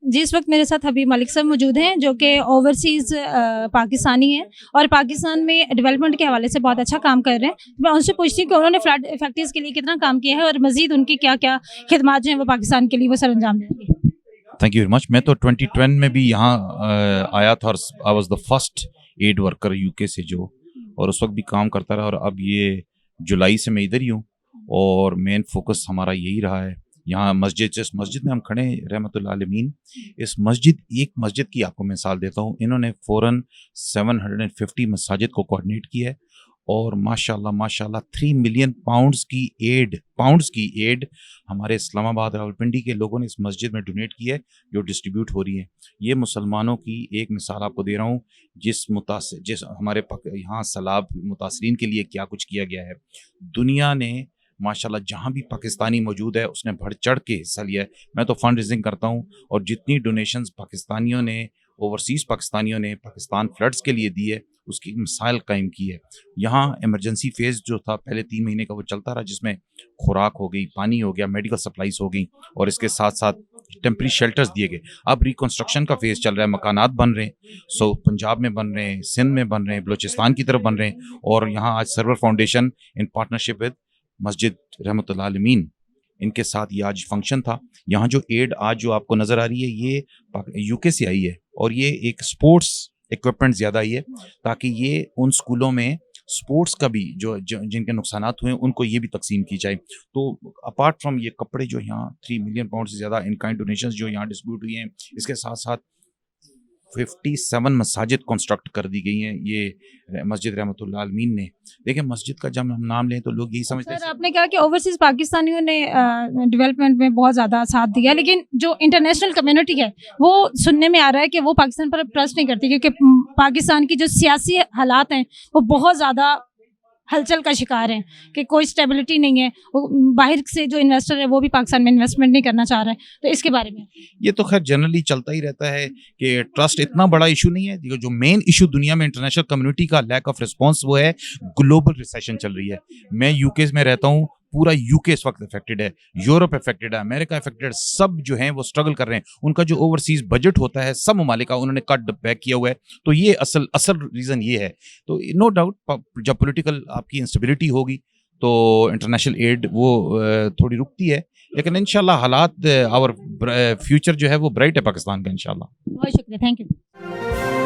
जी, इस वक्त मेरे साथ हबीब मलिक साहब मौजूद हैं जो कि ओवरसीज़ पाकिस्तानी हैं और पाकिस्तान में डेवलपमेंट के हवाले से बहुत अच्छा काम कर रहे हैं। मैं उनसे पूछती हूँ कि उन्होंने फ्लड फैक्ट्रीज़ के लिए कितना काम किया है और मज़ीद उनकी क्या-क्या खिदमात जो हैं वो पाकिस्तान के लिए वो सरअंजाम देंगे। Thank you very much. मैं तो 2010 में भी यहाँ आया था और I was the first aid worker UK से जो, और उस वक्त भी काम करता रहा, और अब ये जुलाई से मैं इधर ही हूँ और मेन फोकस हमारा यही रहा है। यहाँ मस्जिद, जिस मस्जिद में हम खड़े हैं रहमतुल्लाह आलमीन, इस मस्जिद, एक मस्जिद की आपको मिसाल देता हूँ, इन्होंने फ़ौरन 750 मसाजिद को कोऑर्डिनेट किया है और माशाल्लाह माशाल्लाह 3 मिलियन पाउंड्स की एड हमारे इस्लामाबाद रावलपिंडी के लोगों ने इस मस्जिद में डोनेट की है, जो डिस्ट्रीब्यूट हो रही है। ये मुसलमानों की एक मिसाल आपको दे रहा हूँ, जिस हमारे यहाँ सैलाब मुतासरीन के लिए क्या कुछ किया गया है। दुनिया ने माशाल्लाह जहाँ भी पाकिस्तानी मौजूद है उसने बढ़ चढ़ के हिस्सा लिया है। मैं तो फंड रेजिंग करता हूँ और जितनी डोनेशंस पाकिस्तानियों ने, ओवरसीज़ पाकिस्तानियों ने पाकिस्तान फ्लड्स के लिए दी है, उसकी मिसाल कायम की है। यहाँ इमरजेंसी फेज़ जो था पहले 3 महीने का वो चलता रहा, जिसमें खुराक हो गई, पानी हो गया, मेडिकल सप्लाईज हो गई और इसके साथ साथ टेम्प्रेरी शेल्टर्स दिए गए। अब रिकंस्ट्रक्शन का फेज़ चल रहा है, मकानात बन रहे हैं, पंजाब में बन रहे हैं, सिंध में बन रहे हैं, बलूचिस्तान की तरफ बन रहे हैं, और यहाँ आज server foundation in partnership with मस्जिद रहमतुल्लाह आलमीन, इनके साथ ये आज फंक्शन था। यहाँ जो एड आज जो आपको नज़र आ रही है ये यूके से आई है और ये एक स्पोर्ट्स इक्विपमेंट ज़्यादा आई है, ताकि ये उन स्कूलों में स्पोर्ट्स का भी जो जिनके नुकसानात हुए उनको ये भी तकसीम की जाए। तो अपार्ट फ्रॉम ये कपड़े जो यहाँ 3 मिलियन पाउंड से ज़्यादा इन काइंड डोनेशंस जो यहाँ डिस्ट्रीब्यूट हुई हैं, इसके साथ साथ 57 मसाजिद कंस्ट्रक्ट कर दी गई हैं ये मस्जिद रहमतुल्लाह आलमीन ने। देखिए, मस्जिद का जब हम नाम लें तो लोग यही समझते हैं। सर, आपने कहा कि ओवरसीज़ पाकिस्तानियों ने डेवलपमेंट में बहुत ज़्यादा साथ दिया, लेकिन जो इंटरनेशनल कम्युनिटी है वो सुनने में आ रहा है कि वो पाकिस्तान पर ट्रस्ट नहीं करती, क्योंकि पाकिस्तान की जो सियासी हालात हैं वो बहुत ज़्यादा हलचल का शिकार हैं कि कोई स्टेबिलिटी नहीं है। वो बाहर से जो इन्वेस्टर है वो भी पाकिस्तान में इन्वेस्टमेंट नहीं करना चाह रहा है। तो इसके बारे में ये तो खैर जनरली चलता ही रहता है कि ट्रस्ट इतना बड़ा इशू नहीं है। जो मेन इशू दुनिया में इंटरनेशनल कम्युनिटी का लैक ऑफ रिस्पांस वो है ग्लोबल रिसेशन चल रही है। मैं यूके में रहता हूँ, पूरा यूके इस वक्त इफेक्टेड है, यूरोप इफेक्टेड है, अमेरिका इफेक्टेड है, सब जो हैं वो स्ट्रगल कर रहे हैं। उनका जो ओवरसीज बजट होता है सब ममालिक का उन्होंने कट बैक किया हुआ है। तो ये असल रीज़न ये है। तो नो डाउट जब पॉलिटिकल आपकी इंस्टेबिलिटी होगी तो इंटरनेशनल एड वो थोड़ी रुकती है, लेकिन इंशाल्लाह हालात, आवर फ्यूचर जो है वो ब्राइट है पाकिस्तान का इंशाल्लाह। बहुत शुक्रिया, थैंक यू।